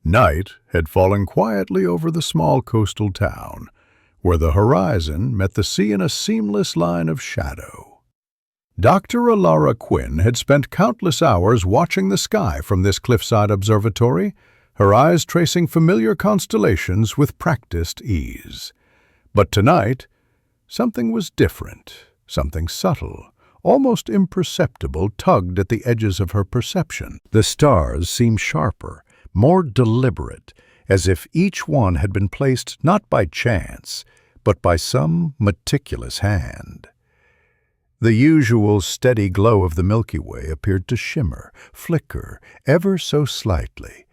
Night had fallen quietly over the small coastal town, where the horizon met the sea in a seamless line of shadow. Dr. Elara Quinn had spent countless hours watching the sky from this cliffside observatory, her eyes tracing familiar constellations with practiced ease. But tonight, something was different, something subtle, almost imperceptible, tugged at the edges of her perception. The stars seemed sharper, more deliberate, as if each one had been placed not by chance, but by some meticulous hand. The usual steady glow of the Milky Way appeared to shimmer, flicker, ever so slightly,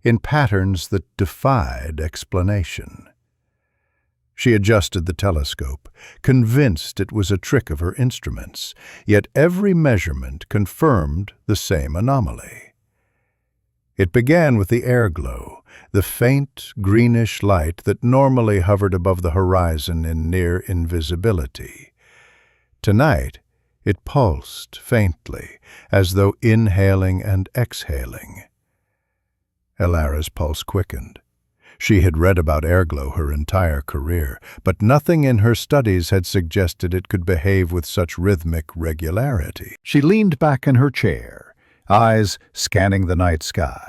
in patterns that defied explanation. She adjusted the telescope, convinced it was a trick of her instruments, yet every measurement confirmed the same anomaly. It began with the airglow, the faint, greenish light that normally hovered above the horizon in near invisibility. Tonight, it pulsed faintly, as though inhaling and exhaling. Elara's pulse quickened. She had read about airglow her entire career, but nothing in her studies had suggested it could behave with such rhythmic regularity. She leaned back in her chair, eyes scanning the night sky.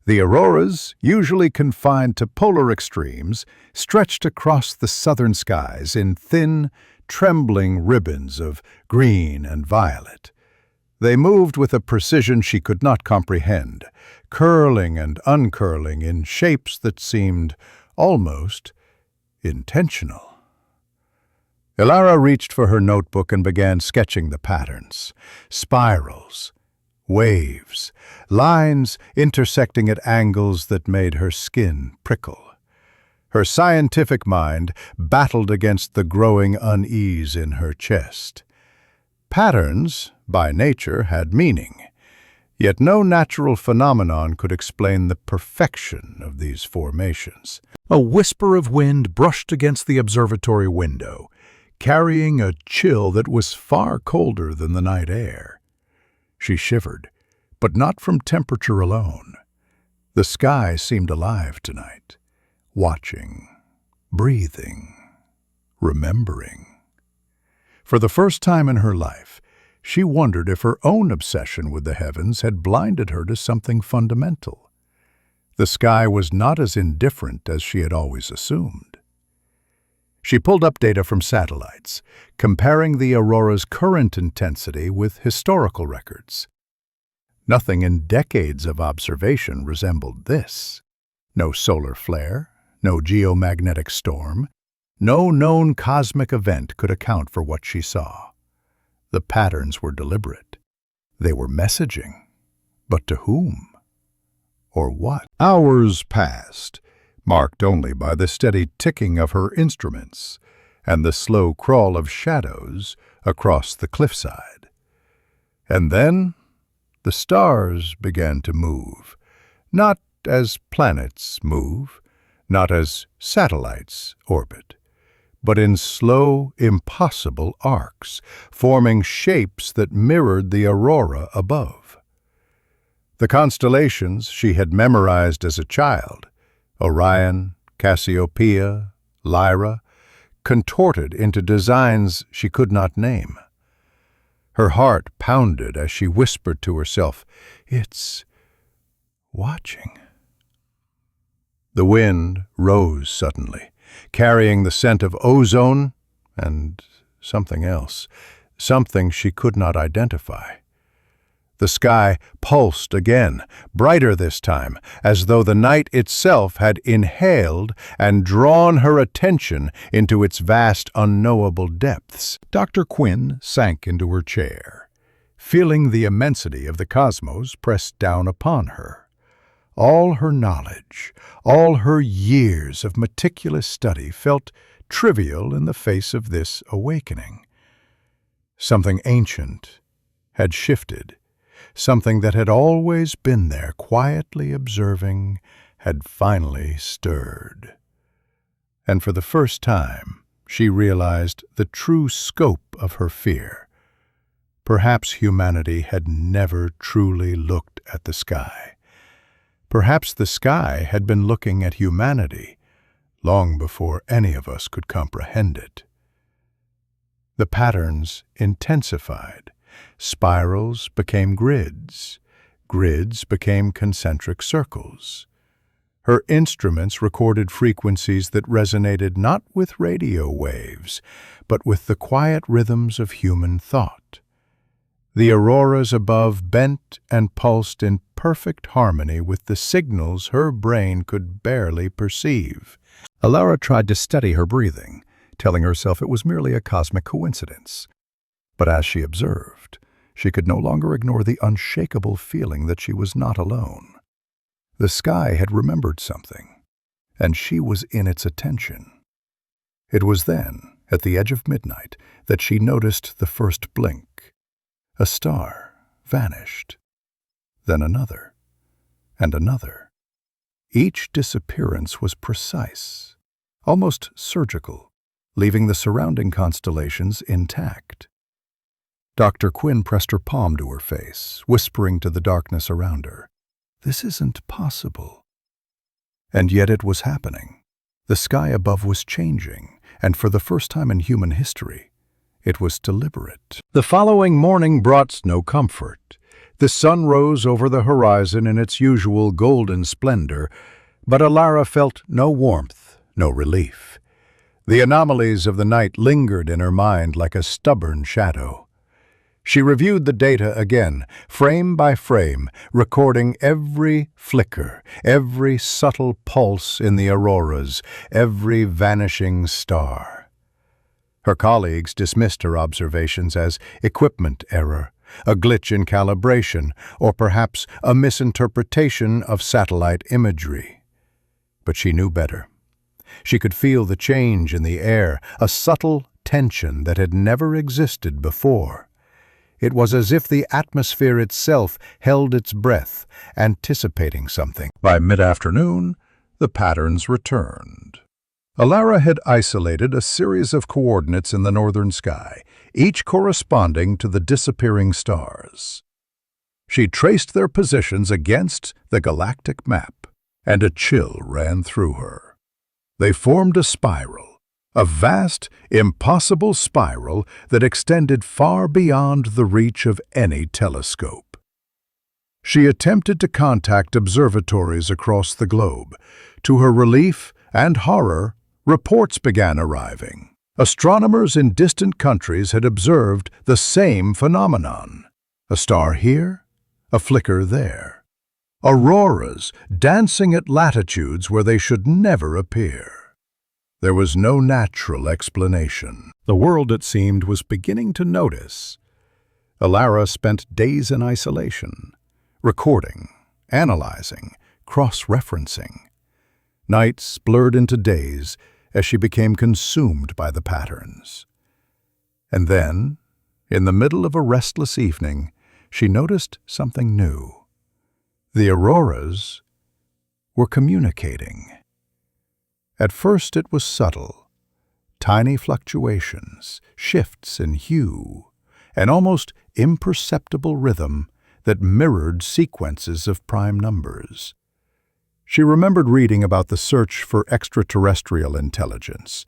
The auroras, usually confined to polar extremes, stretched across the southern skies in thin, trembling ribbons of green and violet. They moved with a precision she could not comprehend, curling and uncurling in shapes that seemed almost intentional. Elara reached for her notebook and began sketching the patterns. Spirals, waves, lines intersecting at angles that made her skin prickle. Her scientific mind battled against the growing unease in her chest. Patterns, by nature, had meaning, yet no natural phenomenon could explain the perfection of these formations. A whisper of wind brushed against the observatory window, carrying a chill that was far colder than the night air. She shivered, but not from temperature alone. The sky seemed alive tonight, watching, breathing, remembering. For the first time in her life, she wondered if her own obsession with the heavens had blinded her to something fundamental. The sky was not as indifferent as she had always assumed. She pulled up data from satellites, comparing the aurora's current intensity with historical records. Nothing in decades of observation resembled this. No solar flare, no geomagnetic storm, no known cosmic event could account for what she saw. The patterns were deliberate. They were messaging. But to whom? Or what? Hours passed, marked only by the steady ticking of her instruments and the slow crawl of shadows across the cliffside. And then the stars began to move, not as planets move, not as satellites orbit, but in slow, impossible arcs, forming shapes that mirrored the aurora above. The constellations she had memorized as a child, Orion, Cassiopeia, Lyra, contorted into designs she could not name. Her heart pounded as she whispered to herself, "It's watching." The wind rose suddenly, carrying the scent of ozone and something else, something she could not identify. The sky pulsed again, brighter this time, as though the night itself had inhaled and drawn her attention into its vast, unknowable depths. Dr. Quinn sank into her chair, feeling the immensity of the cosmos press down upon her. All her knowledge, all her years of meticulous study felt trivial in the face of this awakening. Something ancient had shifted. Something that had always been there, quietly observing, had finally stirred. And for the first time, she realized the true scope of her fear. Perhaps humanity had never truly looked at the sky. Perhaps the sky had been looking at humanity long before any of us could comprehend it. The patterns intensified. Spirals became grids. Grids became concentric circles. Her instruments recorded frequencies that resonated not with radio waves, but with the quiet rhythms of human thought. The auroras above bent and pulsed in perfect harmony with the signals her brain could barely perceive. Elara tried to steady her breathing, telling herself it was merely a cosmic coincidence. But as she observed, she could no longer ignore the unshakable feeling that she was not alone. The sky had remembered something, and she was in its attention. It was then, at the edge of midnight, that she noticed the first blink. A star vanished, then another, and another. Each disappearance was precise, almost surgical, leaving the surrounding constellations intact. Dr. Quinn pressed her palm to her face, whispering to the darkness around her, "This isn't possible." And yet it was happening. The sky above was changing, and for the first time in human history, it was deliberate. The following morning brought no comfort. The sun rose over the horizon in its usual golden splendor, but Elara felt no warmth, no relief. The anomalies of the night lingered in her mind like a stubborn shadow. She reviewed the data again, frame by frame, recording every flicker, every subtle pulse in the auroras, every vanishing star. Her colleagues dismissed her observations as equipment error, a glitch in calibration, or perhaps a misinterpretation of satellite imagery. But she knew better. She could feel the change in the air, a subtle tension that had never existed before. It was as if the atmosphere itself held its breath, anticipating something. By mid-afternoon, the patterns returned. Elara had isolated a series of coordinates in the northern sky, each corresponding to the disappearing stars. She traced their positions against the galactic map, and a chill ran through her. They formed a spiral, a vast, impossible spiral that extended far beyond the reach of any telescope. She attempted to contact observatories across the globe. To her relief and horror, reports began arriving. Astronomers in distant countries had observed the same phenomenon. A star here, a flicker there. Auroras dancing at latitudes where they should never appear. There was no natural explanation. The world, it seemed, was beginning to notice. Elara spent days in isolation, recording, analyzing, cross-referencing. Nights blurred into days as she became consumed by the patterns. And then, in the middle of a restless evening, she noticed something new. The auroras were communicating. At first it was subtle, tiny fluctuations, shifts in hue, an almost imperceptible rhythm that mirrored sequences of prime numbers. She remembered reading about the search for extraterrestrial intelligence,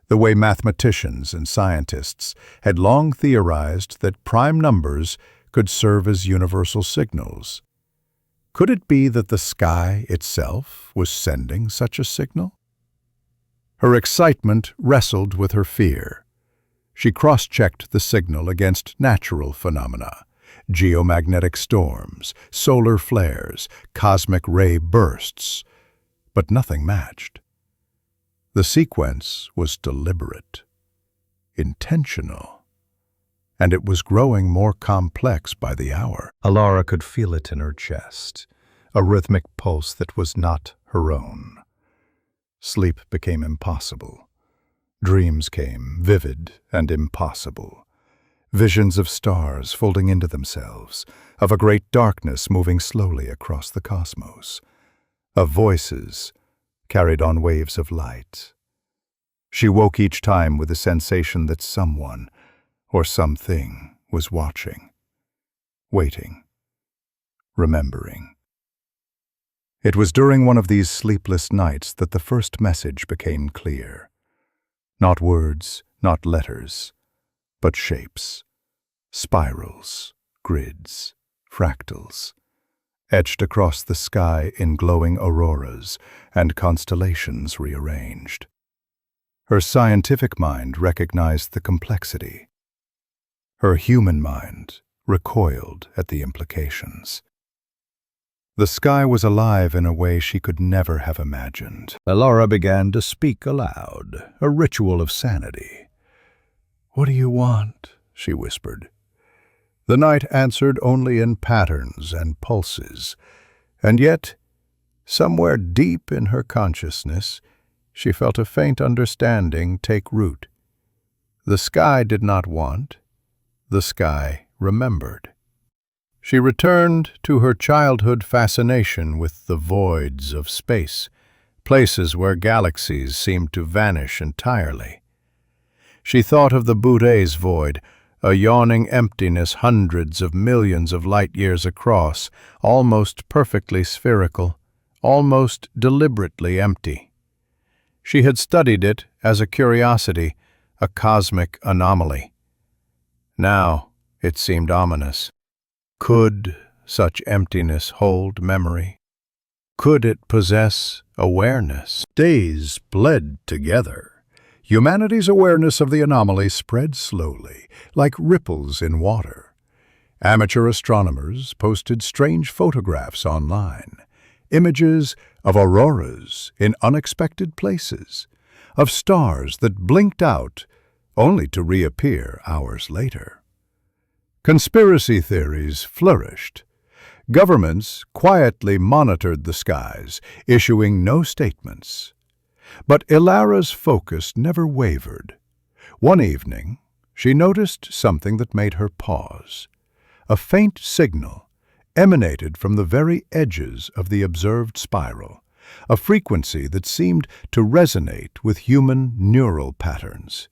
the way mathematicians and scientists had long theorized that prime numbers could serve as universal signals. Could it be that the sky itself was sending such a signal? Her excitement wrestled with her fear. She cross-checked the signal against natural phenomena, geomagnetic storms, solar flares, cosmic ray bursts, but nothing matched. The sequence was deliberate, intentional, and it was growing more complex by the hour. Elara could feel it in her chest, a rhythmic pulse that was not her own. Sleep became impossible. Dreams came, vivid and impossible. Visions of stars folding into themselves, of a great darkness moving slowly across the cosmos, of voices carried on waves of light. She woke each time with the sensation that someone or something was watching, waiting, remembering. It was during one of these sleepless nights that the first message became clear. Not words, not letters, but shapes. Spirals, grids, fractals, etched across the sky in glowing auroras and constellations rearranged. Her scientific mind recognized the complexity. Her human mind recoiled at the implications. The sky was alive in a way she could never have imagined. Elara began to speak aloud, a ritual of sanity. "What do you want?" she whispered. The night answered only in patterns and pulses, and yet, somewhere deep in her consciousness, she felt a faint understanding take root. The sky did not want, the sky remembered. She returned to her childhood fascination with the voids of space, places where galaxies seemed to vanish entirely. She thought of the Bouret's void, a yawning emptiness hundreds of millions of light-years across, almost perfectly spherical, almost deliberately empty. She had studied it as a curiosity, a cosmic anomaly. Now it seemed ominous. Could such emptiness hold memory? Could it possess awareness? Days bled together. Humanity's awareness of the anomaly spread slowly, like ripples in water. Amateur astronomers posted strange photographs online, images of auroras in unexpected places, of stars that blinked out only to reappear hours later. Conspiracy theories flourished. Governments quietly monitored the skies, issuing no statements. But Elara's focus never wavered. One evening, she noticed something that made her pause. A faint signal emanated from the very edges of the observed spiral, a frequency that seemed to resonate with human neural patterns.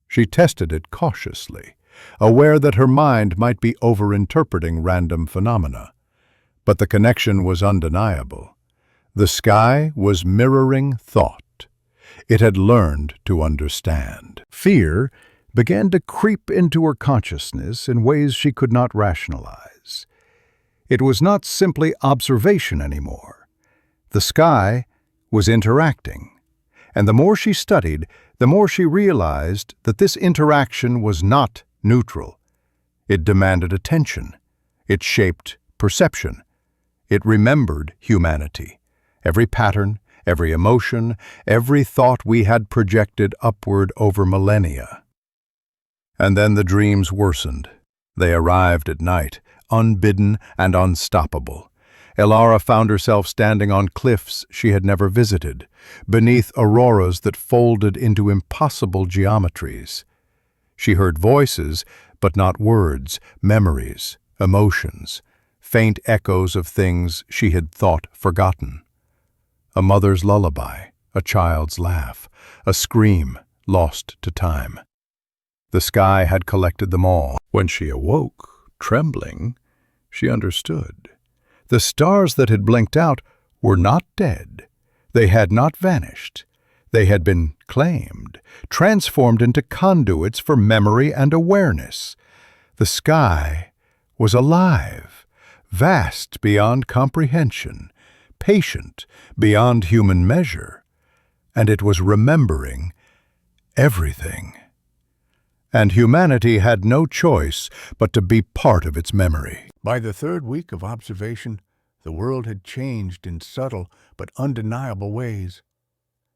She tested it cautiously, aware that her mind might be overinterpreting random phenomena. But the connection was undeniable. The sky was mirroring thought. It had learned to understand. Fear began to creep into her consciousness in ways she could not rationalize. It was not simply observation anymore. The sky was interacting. And the more she studied, the more she realized that this interaction was not neutral. It demanded attention. It shaped perception. It remembered humanity. Every pattern, every emotion, every thought we had projected upward over millennia. And then the dreams worsened. They arrived at night, unbidden and unstoppable. Elara found herself standing on cliffs she had never visited, beneath auroras that folded into impossible geometries. She heard voices, but not words, memories, emotions, faint echoes of things she had thought forgotten. A mother's lullaby, a child's laugh, a scream lost to time. The sky had collected them all. When she awoke, trembling, she understood. The stars that had blinked out were not dead. They had not vanished. They had been claimed, transformed into conduits for memory and awareness. The sky was alive, vast beyond comprehension, patient beyond human measure, and it was remembering everything. And humanity had no choice but to be part of its memory. By the third week of observation, the world had changed in subtle but undeniable ways.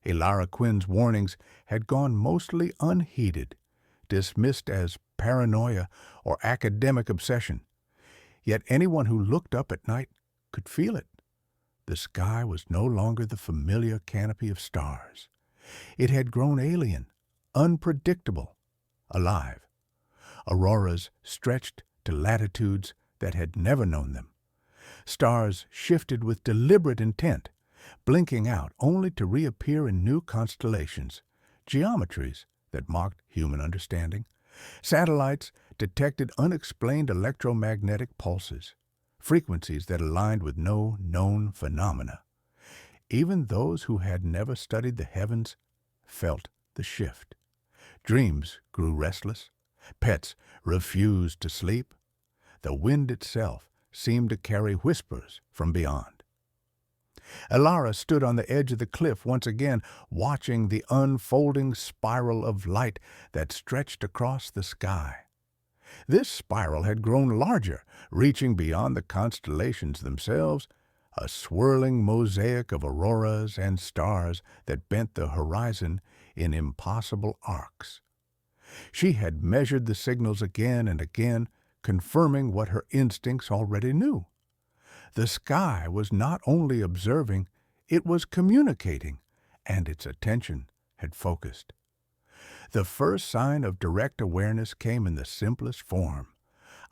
Elara Quinn's warnings had gone mostly unheeded, dismissed as paranoia or academic obsession. Yet anyone who looked up at night could feel it. The sky was no longer the familiar canopy of stars. It had grown alien, unpredictable, alive. Auroras stretched to latitudes that had never known them. Stars shifted with deliberate intent, blinking out only to reappear in new constellations, geometries that mocked human understanding. Satellites detected unexplained electromagnetic pulses. frequencies that aligned with no known phenomena. Even those who had never studied the heavens felt the shift. Dreams grew restless. Pets refused to sleep. The wind itself seemed to carry whispers from beyond. Elara stood on the edge of the cliff once again, watching the unfolding spiral of light that stretched across the sky. This spiral had grown larger, reaching beyond the constellations themselves, a swirling mosaic of auroras and stars that bent the horizon in impossible arcs. She had measured the signals again and again, confirming what her instincts already knew. The sky was not only observing, it was communicating, and its attention had focused. The first sign of direct awareness came in the simplest form.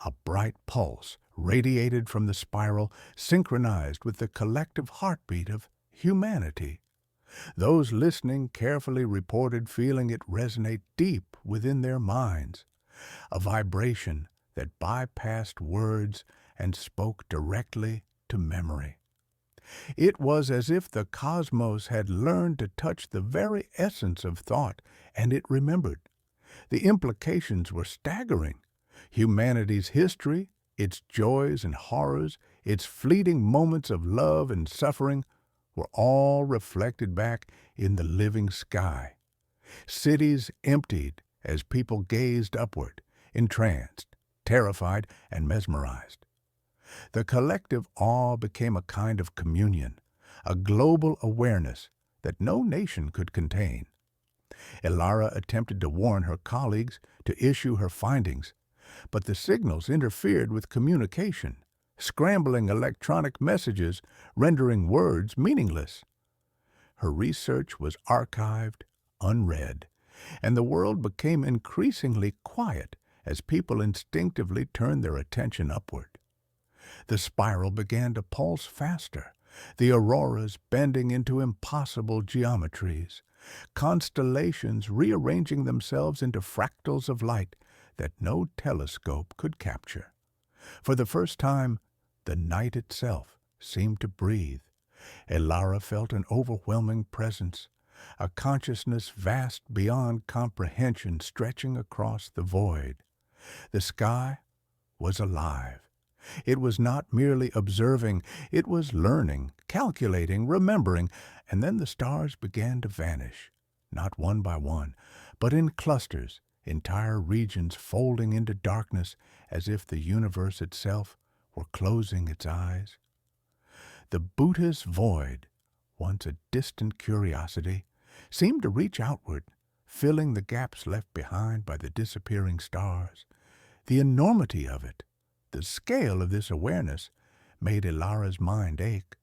A bright pulse radiated from the spiral, synchronized with the collective heartbeat of humanity. Those listening carefully reported feeling it resonate deep within their minds, a vibration that bypassed words and spoke directly to memory. It was as if the cosmos had learned to touch the very essence of thought, and it remembered. The implications were staggering. Humanity's history, its joys and horrors, its fleeting moments of love and suffering, were all reflected back in the living sky. Cities emptied as people gazed upward, entranced, terrified, and mesmerized. The collective awe became a kind of communion, a global awareness that no nation could contain. Elara attempted to warn her colleagues to issue her findings, but the signals interfered with communication, scrambling electronic messages, rendering words meaningless. Her research was archived, unread, and the world became increasingly quiet as people instinctively turned their attention upward. The spiral began to pulse faster, the auroras bending into impossible geometries, constellations rearranging themselves into fractals of light that no telescope could capture. For the first time, the night itself seemed to breathe. Elara felt an overwhelming presence, a consciousness vast beyond comprehension stretching across the void. The sky was alive. It was not merely observing, it was learning, calculating, remembering, and then the stars began to vanish, not one by one, but in clusters, entire regions folding into darkness as if the universe itself were closing its eyes. The Buddha's void, once a distant curiosity, seemed to reach outward, filling the gaps left behind by the disappearing stars. The enormity of it, the scale of this awareness, made Elara's mind ache.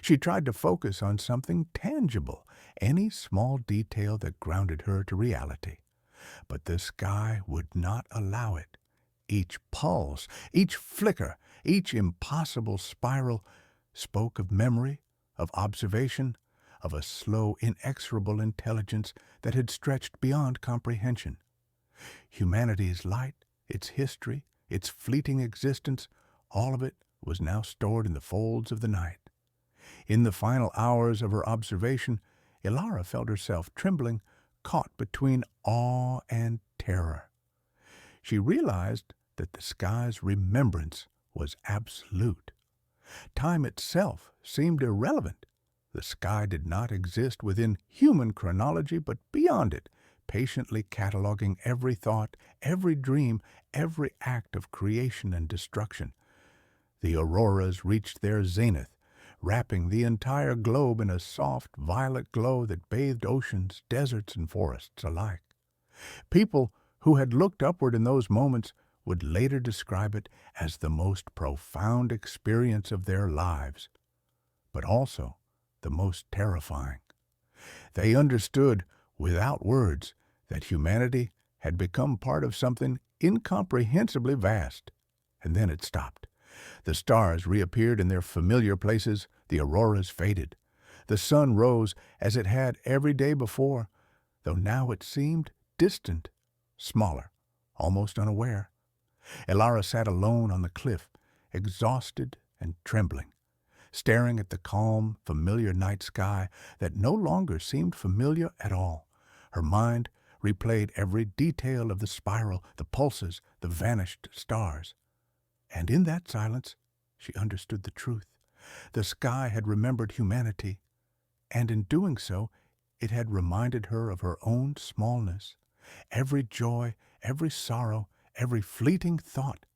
She tried to focus on something tangible, any small detail that grounded her to reality. But the sky would not allow it. Each pulse, each flicker, each impossible spiral spoke of memory, of observation, of a slow, inexorable intelligence that had stretched beyond comprehension. Humanity's light, its history, its fleeting existence, all of it was now stored in the folds of the night. In the final hours of her observation, Elara felt herself trembling, caught between awe and terror. She realized that the sky's remembrance was absolute. Time itself seemed irrelevant. The sky did not exist within human chronology, but beyond it, patiently cataloging every thought, every dream, every act of creation and destruction. The auroras reached their zenith, wrapping the entire globe in a soft violet glow that bathed oceans, deserts, and forests alike. People who had looked upward in those moments would later describe it as the most profound experience of their lives, but also the most terrifying. They understood, without words, that humanity had become part of something incomprehensibly vast. And then it stopped. The stars reappeared in their familiar places, the auroras faded. The sun rose as it had every day before, though now it seemed distant, smaller, almost unaware. Elara sat alone on the cliff, exhausted and trembling, staring at the calm, familiar night sky that no longer seemed familiar at all. Her mind replayed every detail of the spiral, the pulses, the vanished stars. And in that silence, she understood the truth. The sky had remembered humanity, and in doing so, it had reminded her of her own smallness. Every joy, every sorrow, every fleeting thought,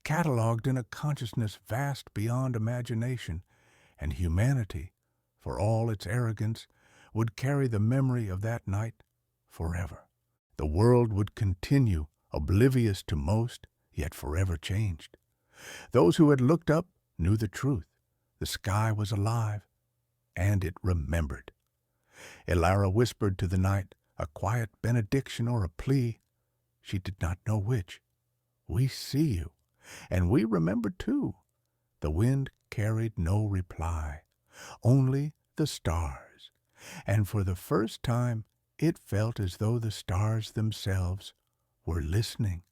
catalogued in a consciousness vast beyond imagination, and humanity, for all its arrogance, would carry the memory of that night forever. The world would continue, oblivious to most, yet forever changed. Those who had looked up knew the truth. The sky was alive, and it remembered. Elara whispered to the night, a quiet benediction or a plea. She did not know which. "We see you, and we remember too." The wind carried no reply, only the stars, and for the first time it felt as though the stars themselves were listening.